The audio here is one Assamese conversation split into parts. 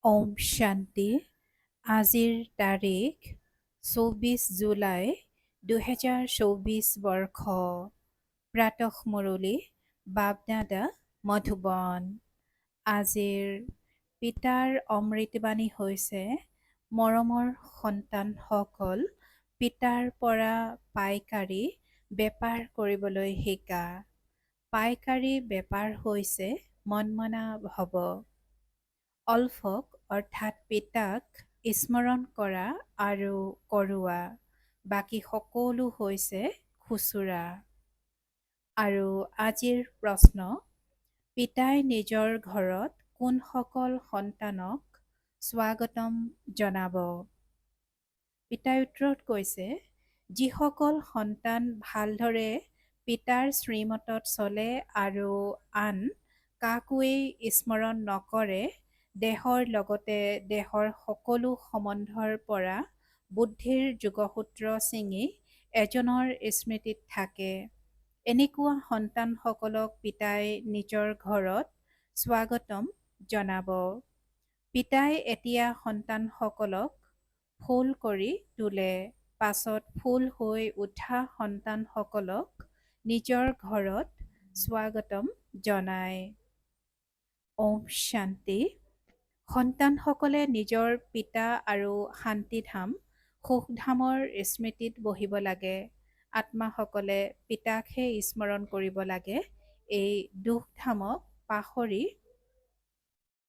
ওম শান্তি। আজিৰ তাৰিখ 24 জুলাই 2024 বৰ্ষ। প্ৰাতঃ মুৰলী বাবদাদা মধুবন। আজিৰ পিতাৰ অমৃতবাণী হৈছে, মৰমৰ সন্তানসকল, পিতাৰ পৰা পাইকাৰী বেপাৰ কৰিবলৈ শিকা। পাইকাৰী বেপাৰ হৈছে মনমনা ভৱ। অল্ফক অৰ্থাৎ পিতাক স্মৰণ কৰা আৰু কৰোৱা, বাকী সকলো হৈছে খুচুৰা। আৰু আজিৰ প্ৰশ্ন, পিতাই নিজৰ ঘৰত কোনসকল সন্তানক স্বাগতম জনাব? পিতাই উত্তৰত কৈছে, যিসকল সন্তান ভালদৰে পিতাৰ শ্ৰীমতত চলে আৰু আন কাকোৱেই স্মৰণ নকৰে, দেহৰ লগতে দেহৰ সকলো সম্বন্ধৰ পৰা বুদ্ধিৰ যোগসূত্ৰ ছিঙি এজনৰ স্মৃতিত থাকে, এনেকুৱা সন্তানসকলক পিতাই নিজৰ ঘৰত স্বাগতম জনাব। পিতাই এতিয়া সন্তানসকলক ফুল কৰি তোলে, পাছত ফুল হৈ উঠা সন্তানসকলক নিজৰ ঘৰত স্বাগতম জনায়। ওম শান্তি। সন্তানসকলে নিজৰ পিতা আৰু শান্তিধাম সুখধামৰ স্মৃতিত বহিব লাগে। আত্মাসকলে পিতাকহে স্মৰণ কৰিব লাগে। এই দুখধামক পাহৰি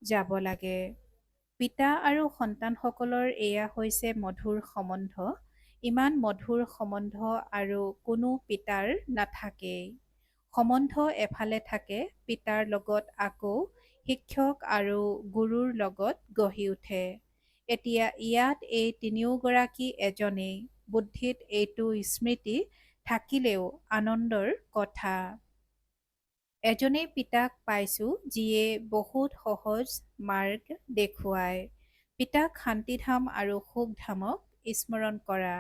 যাব লাগে। পিতা আৰু সন্তানসকলৰ এয়া হৈছে মধুৰ সম্বন্ধ। ইমান মধুৰ সম্বন্ধ আৰু কোনো পিতাৰ নাথাকেই। সম্বন্ধ এফালে থাকে, পিতাৰ লগত আকৌ শিক্ষক আৰু গুৰুৰ লগত গঢ়ি উঠে। এতিয়া ইয়াত এই তিনিওগৰাকী এজনেই। বুদ্ধিত এইটো স্মৃতি থাকিলেও আনন্দৰ কথা। এজনেই পিতাক পাইছোঁ, যিয়ে বহুত সহজ মাৰ্গ দেখুৱায়। পিতাক শান্তিধাম আৰু সুখধামক স্মৰণ কৰা,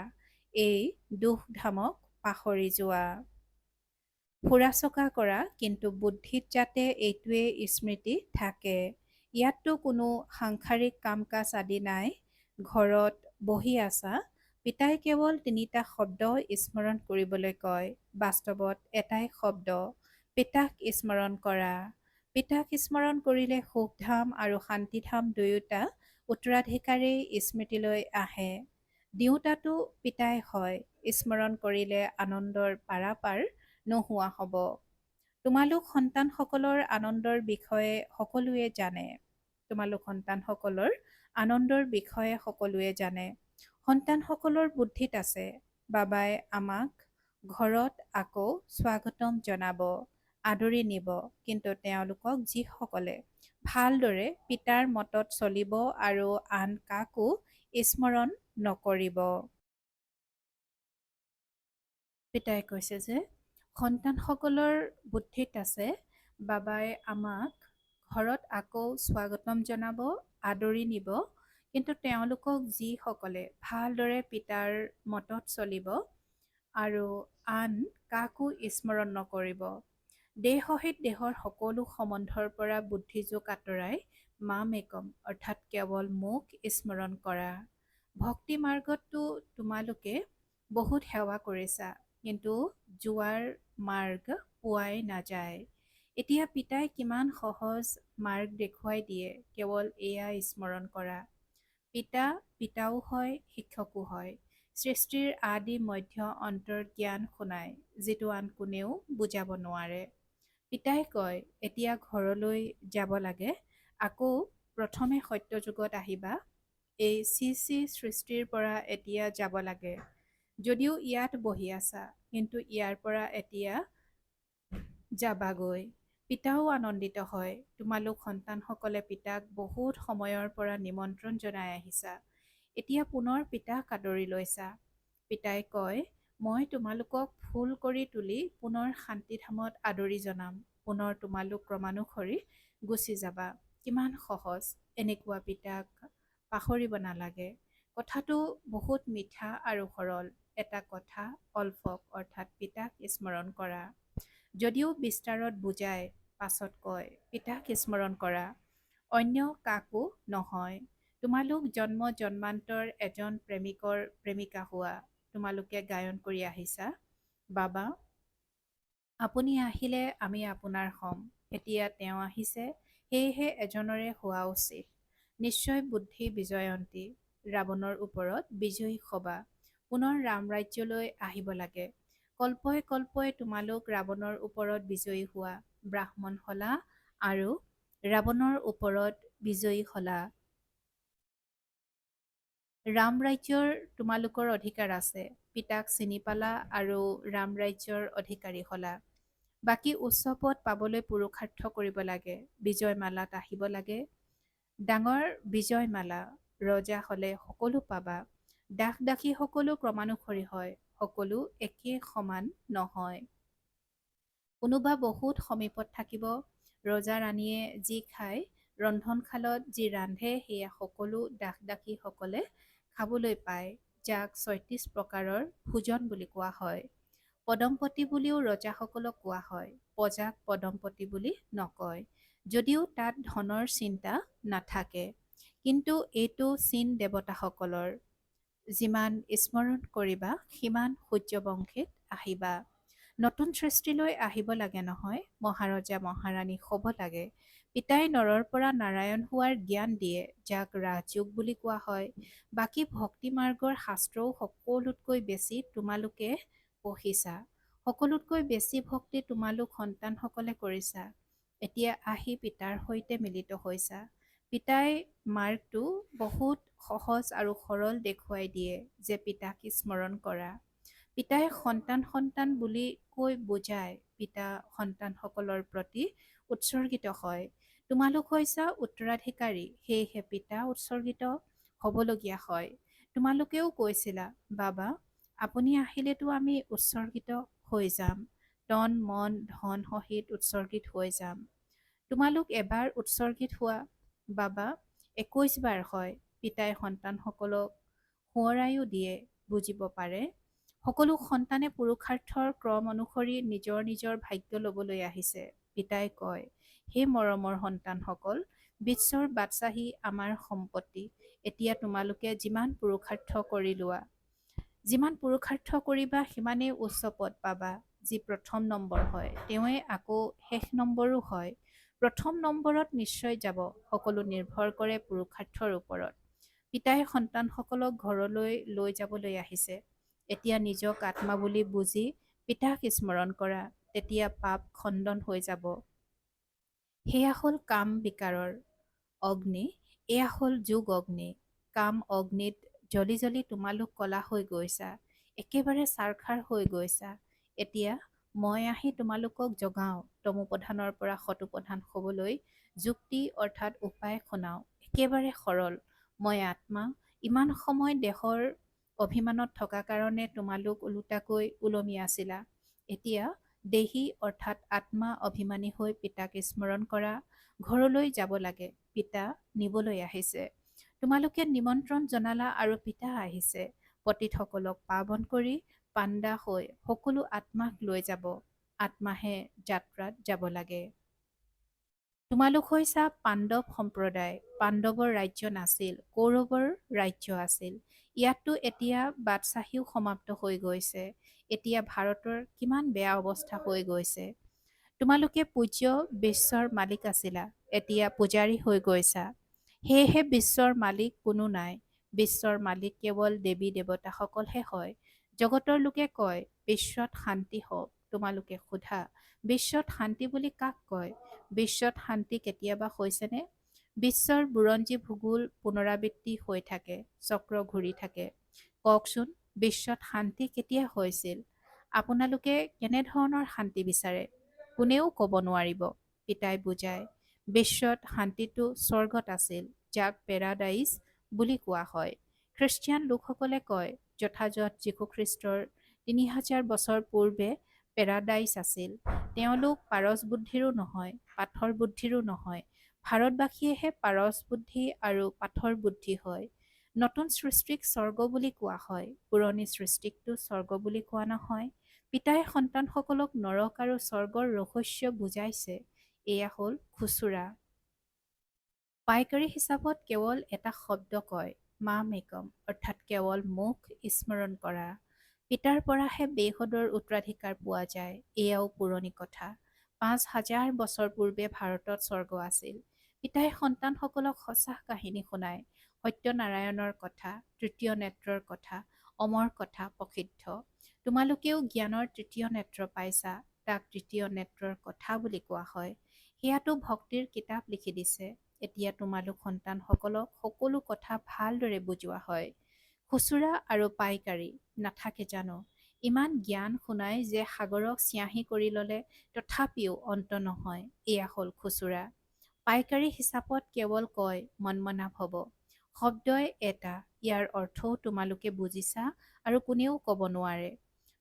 এই দুখধামক পাহৰি যোৱা। ফুৰা-চকা কৰা, কিন্তু বুদ্ধিত যাতে এইটোৱে স্মৃতি থাকে। ইয়াততো কোনো সাংসাৰিক কাম-কাজ আদি নাই। ঘৰত বহি আছা, পিতাই কেৱল তিনিটা শব্দ স্মৰণ কৰিবলৈ কয়। বাস্তৱত এটাই শব্দ, পিতাক স্মৰণ কৰা। পিতাক স্মৰণ কৰিলে সুখধাম আৰু শান্তিধাম দুয়োটা উত্তৰাধিকাৰেই স্মৃতিলৈ আহে। দিওঁতাটো পিতাই হয়। স্মৰণ কৰিলে আনন্দৰ পাৰাপাৰ নোহোৱা হ'ব। তোমালোক সন্তানসকলৰ আনন্দৰ বিষয়ে সকলোৱে জানে। তোমালোক সন্তানসকলৰ আনন্দৰ বিষয়ে সকলোৱে জানে। সন্তানসকলৰ বুদ্ধিত আছে, বাবাই আমাক ঘৰত আকৌ স্বাগতম জনাব, আদৰি নিব, কিন্তু তেওঁলোকক যিসকলে ভালদৰে পিতাৰ মতত চলিব আৰু আন কাকো স্মৰণ নকৰিব। পিতাই কৈছে যে সন্তানসকলৰ বুদ্ধিত আছে, বাবাই আমাক ঘৰত আকৌ স্বাগতম জনাব, আদৰি নিব, কিন্তু তেওঁলোকক যিসকলে ভালদৰে পিতাৰ মতত চলিব আৰু আন কাকো স্মৰণ নকৰিব। দেহ সহিত দেহৰ সকলো সম্বন্ধৰ পৰা বুদ্ধিযোগ আঁতৰাই মামেকম অৰ্থাৎ কেৱল মোক স্মৰণ কৰা। ভক্তি মাৰ্গততো তোমালোকে বহুত সেৱা কৰিছা, কিন্তু যোৱাৰ মাৰ্গ পোৱাই নাযায়। এতিয়া পিতাই কিমান সহজ মাৰ্গ দেখুৱাই দিয়ে, কেৱল এয়া স্মৰণ কৰা। পিতা পিতাও হয়, শিক্ষকো হয়। সৃষ্টিৰ আদি মধ্য অন্তৰ জ্ঞান শুনায়, যিটো আন কোনেও বুজাব নোৱাৰে। পিতাই কয়, এতিয়া ঘৰলৈ যাব লাগে, আকৌ প্ৰথমে সত্যযুগত আহিবা। এই চি সৃষ্টিৰ পৰা এতিয়া যাব লাগে। যদিও ইয়াত বহি আছা, কিন্তু ইয়াৰ পৰা এতিয়া যাবাগৈ। পিতাও আনন্দিত হয়। তোমালোক সন্তানসকলে পিতাক বহুত সময়ৰ পৰা নিমন্ত্ৰণ জনাই আহিছা। এতিয়া পুনৰ পিতাক আদৰি লৈছা। পিতাই কয়, মই তোমালোকক ফুল কৰি তুলি পুনৰ শান্তিধামত আদৰি জনাম। পুনৰ তোমালোক ক্ৰমানুসৰি গুচি যাবা। কিমান সহজ। এনেকুৱা পিতাক পাহৰিব নালাগে। কথাটো বহুত মিঠা আৰু সৰল। এটা কথা, অল্ফক অৰ্থাৎ পিতাক স্মৰণ কৰা। যদিও বিস্তাৰত বুজায়, পাছত কয়, পিতাক স্মৰণ কৰা। অন্য কাকো নহয়। তোমালোক জন্ম জন্মান্তৰ এজন প্ৰেমিকৰ প্ৰেমিকা হোৱা। তোমালোকে গায়ন কৰি আহিছা, বাবা আপুনি আহিলে আমি আপোনাৰ হ'ম। এতিয়া তেওঁ আহিছে, সেয়েহে এজনৰে হোৱা উচিত। নিশ্চয় বুদ্ধি বিজয়ন্তী, ৰাৱণৰ ওপৰত বিজয়ী হবা। পুনৰ ৰামৰাজ্যলৈ আহিব লাগে। কল্পই কল্পই তোমালোক ৰাৱণৰ ওপৰত বিজয়ী হোৱা, ব্ৰাহ্মণ হলা আৰু ৰাৱণৰ ওপৰত বিজয়ী হলা। ৰামৰাজ্যৰ তোমালোকৰ অধিকাৰ আছে। পিতাক চিনি পালা আৰু ৰামৰাজ্যৰ অধিকাৰী হলা। বাকী উচ্চ পদ পাবলৈ পুৰুষাৰ্থ কৰিব লাগে। বিজয়মালাত আহিব লাগে। ডাঙৰ বিজয়মালা, ৰজা হলে সকলো পাবা। দাস দাসী সকলো ক্ৰমানুসৰি হয়, সকলো একে সমান নহয়। কোনোবা বহুত সমীপত থাকিব, ৰজা ৰাণীয়ে যি খায়, ৰন্ধনশালত যি ৰান্ধে সেয়া সকলো দাস দাসীসকলে খাবলৈ পায়, যাক ৩৬ প্ৰকাৰৰ ভোজন বুলি কোৱা হয়। পদমপতি বুলিও ৰজাসকলক কোৱা হয়, প্ৰজাক পদমপতি বুলি নকয়, যদিও তাত ধনৰ চিন্তা নাথাকে। কিন্তু এইটো চীন দেৱতাসকলৰ। যিমান স্মৰণ কৰিবা সিমান সূৰ্যবংশীত আহিবা। নতুন সৃষ্টিলৈ আহিব লাগে নহয়, মহাৰজা মহাৰাণী হ'ব লাগে। পিতাই নৰৰ পৰা নাৰায়ণ হোৱাৰ জ্ঞান দিয়ে, যাক ৰাজযোগ বুলি কোৱা হয়। বাকী ভক্তি মাৰ্গৰ শাস্ত্ৰও সকলোতকৈ বেছি তোমালোকে পঢ়িছা। সকলোতকৈ বেছি ভক্তি তোমালোক সন্তানসকলে কৰিছা। এতিয়া আহি পিতাৰ সৈতে মিলিত হৈছা। পিতাই মাৰ্গটো বহুত সহজ আৰু সৰল দেখুৱাই দিয়ে যে পিতাক স্মৰণ কৰা। পিতাই সন্তান সন্তান বুলি কৈ বুজায়, পিতা সন্তানসকলৰ প্ৰতি উৎসৰ্গিত হয়। তোমালোক হৈছা উত্তৰাধিকাৰী, সেয়েহে পিতা উৎসৰ্গিত হ'বলগীয়া হয়। তোমালোকেও কৈছিলা, বাবা আপুনি আহিলেতো আমি উৎসৰ্গিত হৈ যাম। তন মন ধন সহিত উৎসৰ্গিত হৈ যাম। তোমালোক এবাৰ উৎসৰ্গিত হোৱা, বাবা ২১ বাৰ হয়। পিতাই সন্তানসকলক সোঁৱৰায়ো দিয়ে, বুজিব পাৰে। সকলো সন্তানে পুৰুষাৰ্থৰ ক্ৰম অনুসৰি নিজৰ নিজৰ ভাগ্য ল'বলৈ আহিছে। পিতাই কয়, হে মৰমৰ সন্তানসকল, বিশ্বৰ বাদশ্বাহী আমাৰ সম্পত্তি। এতিয়া তোমালোকে যিমান পুৰুষাৰ্থ কৰি লোৱা। যিমান পুৰুষাৰ্থ কৰিবা সিমানেই উচ্চ পদ পাবা। যি প্ৰথম নম্বৰ হয়, তেওঁৱে আকৌ শেষ নম্বৰো হয়। প্ৰথম নম্বৰত নিশ্চয় যাব, সকলো নিৰ্ভৰ কৰে পুৰুষাৰ্থৰ ওপৰত। পিতাই সন্তানসকলক ঘৰলৈ লৈ যাবলৈ আহিছে। এতিয়া নিজক আত্মা বুলি বুজি পিতাক স্মৰণ কৰা, তেতিয়া পাপ খণ্ডন হৈ যাব। সেয়া হ'ল কাম বিকাৰৰ অগ্নি, এয়া হ'ল যোগ অগ্নি। কাম অগ্নিত জ্বলি জ্বলি তোমালোক কলা হৈ গৈছা, একেবাৰে ছাৰখাৰ হৈ গৈছা। এতিয়া মই আহি তোমালোকক জগাওঁ, তমোপ্ৰধানৰ পৰা সতোপ্ৰধান হ'বলৈ যুক্তি অৰ্থাৎ উপায় শুনাওঁ। একেবাৰে সৰল, মই আত্মা। ইমান সময় দেহৰ অভিমানত থকা কাৰণে তোমালোক ওলোটাকৈ ওলমি আছিলা। এতিয়া দেহী অৰ্থাৎ আত্মা অভিমানী হৈ পিতাক স্মৰণ কৰা। ঘৰলৈ যাব লাগে, পিতা নিবলৈ আহিছে। তোমালোকে নিমন্ত্ৰণ জনালা আৰু পিতা আহিছে। পতিতসকলক পাৱন কৰি পাণ্ডা হৈ সকলো আত্মাক লৈ যাব। আত্মাহে যাত্ৰাত যাব লাগে। তোমালোক হৈছা পাণ্ডৱ সম্প্ৰদায়। পাণ্ডৱৰ ৰাজ্য নাছিল, কৌৰৱৰ ৰাজ্য আছিল। ইয়াততো এতিয়া বাদশ্বাহীও সমাপ্ত হৈ গৈছে। এতিয়া ভাৰতৰ কিমান বেয়া অৱস্থা হৈ গৈছে। তোমালোকে পূজ্য বিশ্বৰ মালিক আছিলা, এতিয়া পূজাৰী হৈ গৈছা। সেয়েহে বিশ্বৰ মালিক কোনো নাই। বিশ্বৰ মালিক কেৱল দেৱী দেৱতাসকলহে হয়। জগতৰ লোকে কয়, বিশ্বত শান্তি হওক। তোমালোকে সোধা, বিশ্বত শান্তি বুলি কাক কয়? বিশ্বত শান্তি কেতিয়াবা হৈছেনে? বিশ্বৰ বুৰঞ্জী ভূগোল পুনৰাবৃত্তি হৈ থাকে, চক্ৰ ঘূৰি থাকে। কওকচোন, বিশ্বত শান্তি কেতিয়া হৈছিল? আপোনালোকে কেনেধৰণৰ শান্তি বিচাৰে? কোনেও ক'ব নোৱাৰিব। পিতাই বুজায়, বিশ্বত শান্তিটো স্বৰ্গত আছিল, যাক পেৰাডাইজ বুলি কোৱা হয়। খ্ৰীষ্টিয়ান লোকসকলে কয়, যথাযথ যীশুখ্ৰীষ্টৰ ৩০০০ বছৰ পূৰ্বে পেৰাডাইছ আছিল। তেওঁলোক পাৰস বুদ্ধিৰো নহয়, পাথৰ বুদ্ধিৰো নহয়। ভাৰতবাসীয়েহে পাৰস বুদ্ধি আৰু পাথৰ বুদ্ধি হয়। নতুন সৃষ্টিক স্বৰ্গ বুলি কোৱা হয়, পুৰণি সৃষ্টিকটো স্বৰ্গ বুলি কোৱা নহয়। পিতাই সন্তানসকলক নৰক আৰু স্বৰ্গৰ ৰহস্য বুজাইছে। এয়া হ'ল খুচুৰা। পাইকাৰী হিচাপত কেৱল এটা শব্দ কয়, মাম একম, অৰ্থাৎ কেৱল মুখ স্মৰণ কৰা। পিতাৰ পৰাহে বেহদৰ উত্তৰাধিকাৰ পোৱা যায়, এয়াও পুৰণি কথা। ৫,০০০ বছৰ পূৰ্বে ভাৰতত স্বৰ্গ আছিল। পিতাই সন্তানসকলক সঁচা কাহিনী শুনায়, সত্যনাৰায়ণৰ কথা, তৃতীয় নেত্ৰৰ কথা, অমৰ কথা প্ৰসিদ্ধ। তোমালোকেও জ্ঞানৰ তৃতীয় নেত্ৰ পাইছা, তাক তৃতীয় নেত্ৰৰ কথা বুলি কোৱা হয়। সেয়াতো ভক্তিৰ কিতাপ লিখি দিছে। এতিয়া তোমালোক সন্তানসকলক সকলো কথা ভালদৰে বুজোৱা হয়। খুচুৰা আৰু পাইকাৰী নাথাকে জানো? ইমান জ্ঞান শুনাই যে সাগৰক চিয়াহী কৰি ল'লে তথাপিও অন্ত নহয়, এয়া হ'ল খুচুৰা। পাইকাৰী হিচাপত কেৱল কয় মনমনা ভৱ। শব্দই এটা, ইয়াৰ অৰ্থও তোমালোকে বুজিছা আৰু কোনেও ক'ব নোৱাৰে।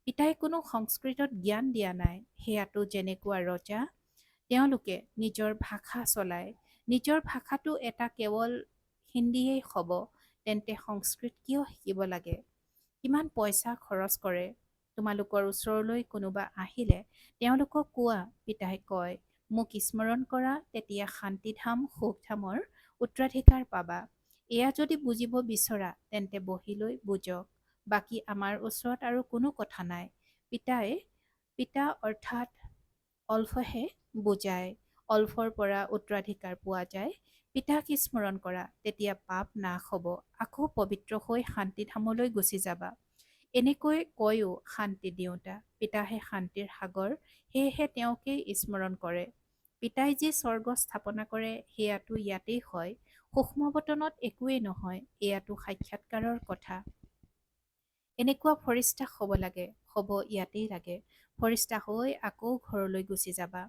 পিতাই কোনো সংস্কৃতত জ্ঞান দিয়া নাই, সেয়াতো যেনেকুৱা ৰজা তেওঁলোকে নিজৰ ভাষা চলায়। নিজৰ ভাষাটো এটা কেৱল হিন্দীয়েই হ'ব, তেন্তে সংস্কৃত কিয় শিকিব লাগে? কিমান পইচা খৰচ কৰে? তোমালোকৰ ওচৰলৈ কোনোবা আহিলে তেওঁলোকক কোৱা, পিতাই কয়, মোক স্মৰণ কৰা, তেতিয়া শান্তিধাম সুখধামৰ উত্তৰাধিকাৰ পাবা। এয়া যদি বুজিব বিচৰা তেন্তে বহিলৈ বুজক। বাকী আমাৰ ওচৰত আৰু কোনো কথা নাই। পিতা অৰ্থাৎ অল্ফহে বুজায়। অল্ফৰ পৰা উত্তৰাধিকাৰ পোৱা যায়। পিতাক স্মৰণ কৰা, তেতিয়া পাপ নাশ হ'ব, আকৌ পবিত্ৰ হৈ শান্তিধামলৈ গুচি যাবা। এনেকৈ কয়ো শান্তি দিওঁতা। পিতাহে শান্তিৰ সাগৰ, সেয়েহে তেওঁকেই স্মৰণ কৰে। পিতাই যি স্বৰ্গ স্থাপনা কৰে সেয়াতো ইয়াতেই হয়। সূক্ষ্মবতনত একোৱেই নহয়, এয়াতো সাক্ষাৎকাৰৰ কথা। এনেকুৱা ফৰিস্তা হ'ব লাগে, হ'ব ইয়াতেই লাগে। ফৰিস্তা হৈ আকৌ ঘৰলৈ গুচি যাবা।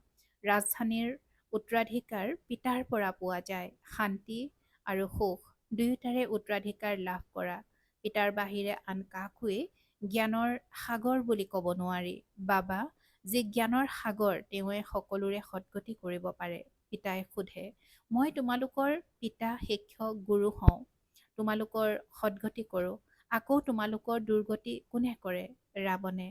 ৰাজধানীৰ উত্তৰাধিকাৰ পিতাৰ পৰা পোৱা যায়। শান্তি আৰু সুখ দুয়োটাৰে উত্তৰাধিকাৰ লাভ কৰা। পিতাৰ বাহিৰে আন কাকোৱেই জ্ঞানৰ সাগৰ বুলি ক'ব নোৱাৰি। বাবা যি জ্ঞানৰ সাগৰ, তেওঁৱে সকলোৰে সদ্গতি কৰিব পাৰে। পিতাই সোধে, মই তোমালোকৰ পিতা, শিক্ষক, গুৰু হওঁ, তোমালোকৰ সদ্গতি কৰোঁ। আকৌ তোমালোকৰ দুৰ্গতি কোনে কৰে? ৰাৱণে।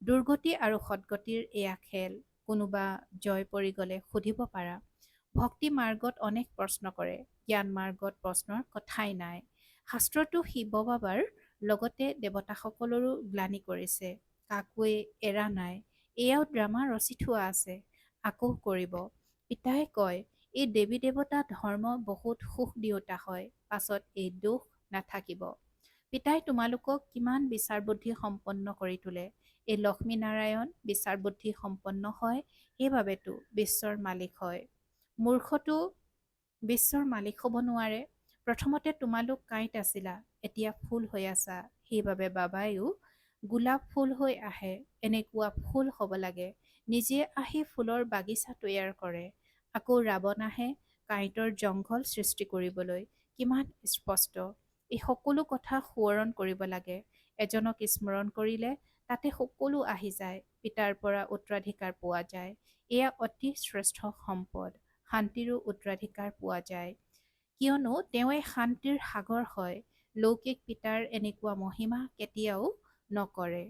দুৰ্গতি আৰু সদ্গতিৰ এয়া খেল। কোনোবা জয় পৰি গ'লে সুধিব পাৰা। ভক্তি মাৰ্গত অনেক প্ৰশ্ন কৰে, জ্ঞান মাৰ্গত প্ৰশ্নৰ কথাই নাই। শাস্ত্ৰতো শিৱ বাবাৰ লগতে দেৱতাসকলৰো গ্লানি কৰিছে, কাকোৱে এৰা নাই। এয়াও ড্ৰামা ৰচি থোৱা আছে, আকৌ কৰিব। পিতাই কয়, এই দেৱী দেৱতা ধৰ্ম বহুত সুখ দিওঁতা হয়, পাছত এই দুখ নাথাকিব। পিতাই তোমালোকক কিমান বিচাৰ বুদ্ধি সম্পন্ন কৰি তোলে। এই লক্ষ্মীনাৰায়ণ বিচাৰ বুদ্ধি সম্পন্ন হয়, সেইবাবেতো বিশ্বৰ মালিক হয়। মূৰ্খটো বিশ্বৰ মালিক হ'ব নোৱাৰে। প্ৰথমতে তোমালোক কাঁইট আছিলা, এতিয়া ফুল হৈ আছা, সেইবাবে বাবাইও গোলাপ ফুল হৈ আহে। এনেকুৱা ফুল হ'ব লাগে। নিজে আহি ফুলৰ বাগিচা তৈয়াৰ কৰে। আকৌ ৰাৱণ আহে কাঁইটৰ জংঘল সৃষ্টি কৰিবলৈ। কিমান স্পষ্ট। এই সকলো কথা সোঁৱৰণ কৰিব লাগে। এজনক স্মৰণ কৰিলে তাতে সকলো আহি যায়। পিতাৰ পৰা উত্তৰাধিকাৰ পোৱা যায়। এয়া অতি শ্ৰেষ্ঠ সম্পদ। শান্তিৰো উত্তৰাধিকাৰ পোৱা যায়। কিয়নো তেওঁৱে শান্তিৰ সাগৰ হয়। লৌকিক পিতাৰ এনেকুৱা মহিমা কেতিয়াও নকৰে।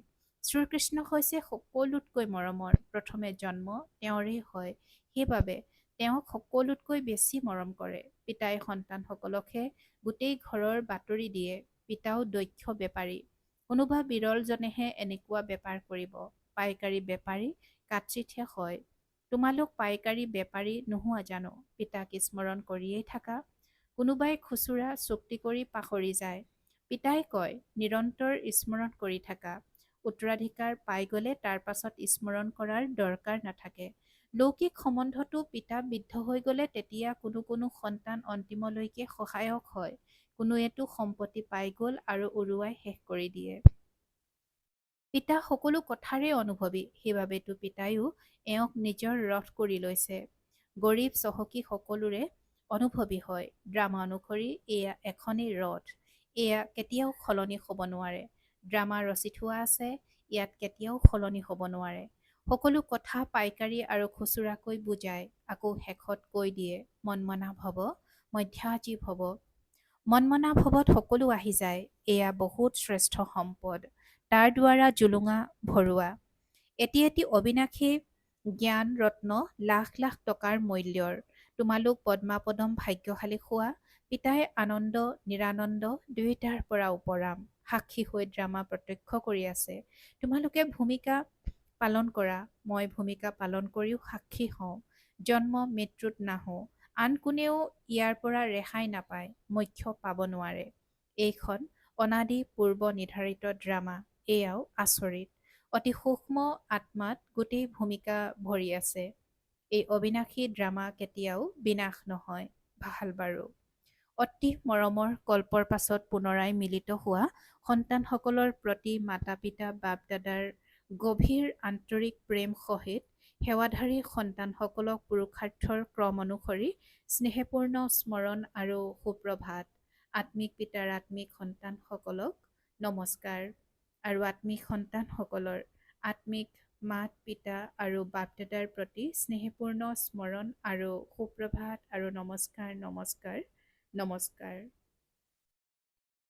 শ্ৰীকৃষ্ণ হৈছে সকলোতকৈ মৰমৰ। প্ৰথমে জন্ম তেওঁৰেই হয়, সেইবাবে তেওঁক সকলোতকৈ বেছি মৰম কৰে। পিতাই সন্তানসকলকহে গোটেই ঘৰৰ বাতৰি দিয়ে। পিতাও দক্ষ বেপাৰী। কোনোবা বিৰলজনেহে এনেকুৱা বেপাৰ কৰিব। পাইকাৰী বেপাৰী কাৎচিতহে হয়। তোমালোক পাইকাৰী বেপাৰী নোহোৱা জানো? পিতাক স্মৰণ কৰিয়েই থাকা। কোনোবাই খুচুৰা চুক্তি কৰি পাহৰি যায়। পিতাই কয়, নিৰন্তৰ স্মৰণ কৰি থাকা। উত্তৰাধিকাৰ পাই গ'লে তাৰ পাছত স্মৰণ কৰাৰ দৰকাৰ নাথাকে। লৌকিক সম্বন্ধতো পিতা বিদ্ধ হৈ গ'লে তেতিয়া কোনো সন্তান অন্তিমলৈকে সহায়ক হয়। কোনোৱেতো সম্পত্তি পাই গ'ল আৰু উৰুৱাই শেষ কৰি দিয়ে। পিতা সকলো কথাৰে অনুভৱী, সেইবাবেতো পিতাইও এওঁক নিজৰ ৰথ কৰি লৈছে। গৰীব চহকী সকলোৰে অনুভৱী হয়। ড্ৰামা অনুসৰি এয়া এখনেই ৰথ। এয়া কেতিয়াও সলনি হ'ব নোৱাৰে। ড্ৰামা ৰচি থোৱা আছে, ইয়াত কেতিয়াও সলনি হ'ব নোৱাৰে। সকলো কথা পাইকাৰী আৰু খুচুৰাকৈ বুজায়, আকৌ শেষত কৈ দিয়ে, মনমনা ভৱ, মধ্যাজী ভৱ। মনমনা ভৱত সকলো আহি যায়। এয়া বহুত শ্ৰেষ্ঠ সম্পদ। তাৰ দ্বাৰা জুলুঙা ভৰোৱা। এটি এটি অবিনাশী জ্ঞান ৰত্ন লাখ লাখ টকাৰ মূল্যৰ। তোমালোক পদ্মাপদম ভাগ্যশালী হোৱা। পিতাই আনন্দ নিৰানন্দ দুয়োটাৰ পৰা উপৰাম সাক্ষী হৈ ড্ৰামা প্ৰত্যক্ষ কৰি আছে। তোমালোকে ভূমিকা পালন কৰা, মই ভূমিকা পালন কৰিও সাক্ষী হওঁ। জন্ম মৃত্যুত নাহো, আন কোনেও ইয়াৰ পৰা ৰেহাই নাপায়, মোক্ষ পাব নোৱাৰে। এইখন অনাদি পূৰ্ব নিৰ্ধাৰিত ড্ৰামা, এয়াও আচৰিত। অতি সূক্ষ্ম আত্মাত গোটেই ভূমিকা ভৰি আছে। এই অবিনাশী ড্ৰামা কেতিয়াও বিনাশ নহয়। ভাল বাৰু। অতি মৰমৰ কল্পৰ পাছত পুনৰাই মিলিত হোৱা সন্তানসকলৰ প্ৰতি মাতা পিতা বাপ দাদাৰ গভীৰ আন্তৰিক প্ৰেম সহিত সেৱাধাৰী সন্তানসকলক পুৰুষাৰ্থৰ ক্ৰম অনুসৰি স্নেহপূৰ্ণ স্মৰণ আৰু সুপ্ৰভাত। আত্মিক পিতাৰ আত্মিক সন্তানসকলক নমস্কাৰ। আৰু আত্মিক সন্তানসকলৰ আত্মিক মাত পিতা আৰু বাপ দাদাৰ প্ৰতি স্নেহপূৰ্ণ স্মৰণ আৰু সুপ্ৰভাত আৰু নমস্কাৰ নমস্কাৰ নমস্কাৰ।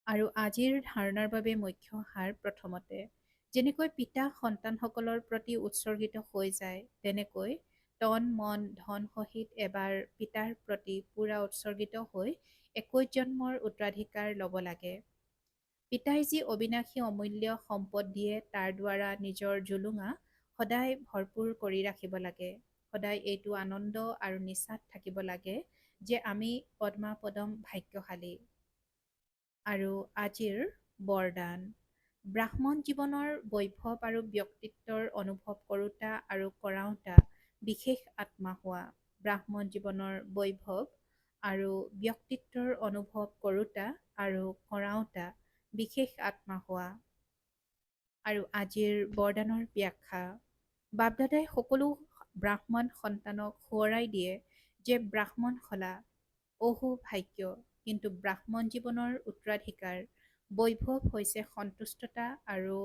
আৰু আজিৰ ধাৰণাৰ বাবে মুখ্য সাৰ প্ৰথমতে, যেনেকৈ পিতা সন্তানসকলৰ প্ৰতি উৎসৰ্গিত হৈ যায়, তেনেকৈ তন মন ধন সহিত এবাৰ পিতাৰ প্ৰতি পূৰা উৎসৰ্গিত হৈ 21 জন্মৰ উত্তৰাধিকাৰ ল'ব লাগে। পিতাই যি অবিনাশী অমূল্য সম্পদ দিয়ে তাৰ দ্বাৰা নিজৰ জুলুঙা সদায় ভৰপূৰ কৰি ৰাখিব লাগে। সদায় এইটো আনন্দ আৰু নিচাত থাকিব লাগে যে আমি পদ্মাপদম ভাগ্যশালী। আৰু আজিৰ বৰদান, ব্ৰাহ্মণ জীৱনৰ বৈভৱ আৰু ব্যক্তিত্বৰ অনুভৱ কৰোঁতা আৰু কৰাওঁতা বিশেষ আত্মা হোৱা। ব্ৰাহ্মণ জীৱনৰ বৈভৱ আৰু ব্যক্তিত্বৰ অনুভৱ কৰোঁতা আৰু কৰাওঁতা বিশেষ আত্মা হোৱা। আৰু আজিৰ বৰদানৰ ব্যাখ্যা, বাপদাদাই সকলো ব্ৰাহ্মণ সন্তানক সোঁৱৰাই দিয়ে যে ব্ৰাহ্মণ হলা অহো ভাগ্য, কিন্তু ব্ৰাহ্মণ জীৱনৰ উত্তৰাধিকাৰ বৈভৱ হৈছে সন্তুষ্টতা আৰু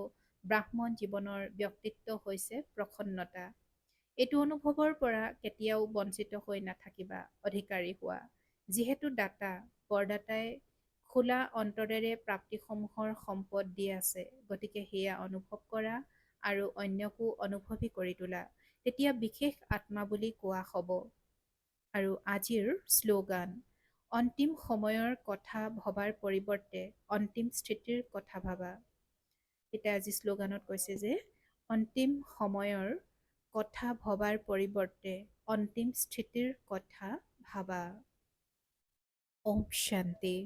ব্ৰাহ্মণ জীৱনৰ ব্যক্তিত্ব হৈছে প্ৰসন্নতা। এইটো অনুভৱৰ পৰা কেতিয়াও বঞ্চিত হৈ নাথাকিবা, অধিকাৰী হোৱা। যিহেতু দাতা, বৰদাতাই খোলা অন্তৰেৰে প্ৰাপ্তিসমূহৰ সম্পদ দি আছে, গতিকে সেয়া অনুভৱ কৰা আৰু অন্যকো অনুভৱী কৰি তোলা, তেতিয়া বিশেষ আত্মা বুলি কোৱা হ'ব। আৰু আজিৰ শ্লোগান, অন্তিম সময়ৰ কথা ভবাৰ পৰিৱৰ্তে অন্তিম স্থিতিৰ কথা ভাবা। এতিয়া আজি শ্লোগানত কৈছে যে অন্তিম সময়ৰ কথা ভবাৰ পৰিৱৰ্তে অন্তিম স্থিতিৰ কথা ভাবা। ওম শান্তি।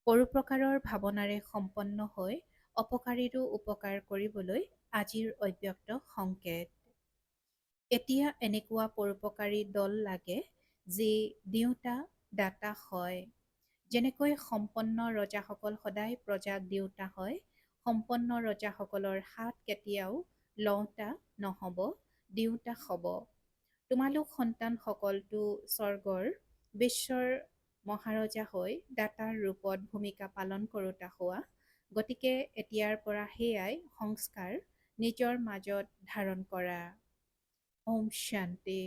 পৰোপকাৰৰ ভাৱনাৰে সম্পন্ন হৈ অপকাৰীৰো উপকাৰ কৰিবলৈ আজিৰ অব্যক্ত সংকেত। এতিয়া এনেকুৱা পৰোপকাৰী দল লাগে যি দিওঁতা দাতা হয়। যেনেকৈ সম্পন্ন ৰজাসকল সদায় প্ৰজাক দিওঁতা হয়, সম্পন্ন ৰজাসকলৰ হাত কেতিয়াও লওঁতা নহ'ব, দিওঁতা হ'ব। তোমালোক সন্তানসকলটো স্বৰ্গৰ বিশ্বৰ মহাৰজা হৈ দাতাৰ ৰূপত ভূমিকা পালন কৰোঁতা হোৱা। গতিকে এতিয়াৰ পৰা সেয়াই সংস্কাৰ নিজৰ মাজত ধাৰণ কৰা। ওম শান্তি।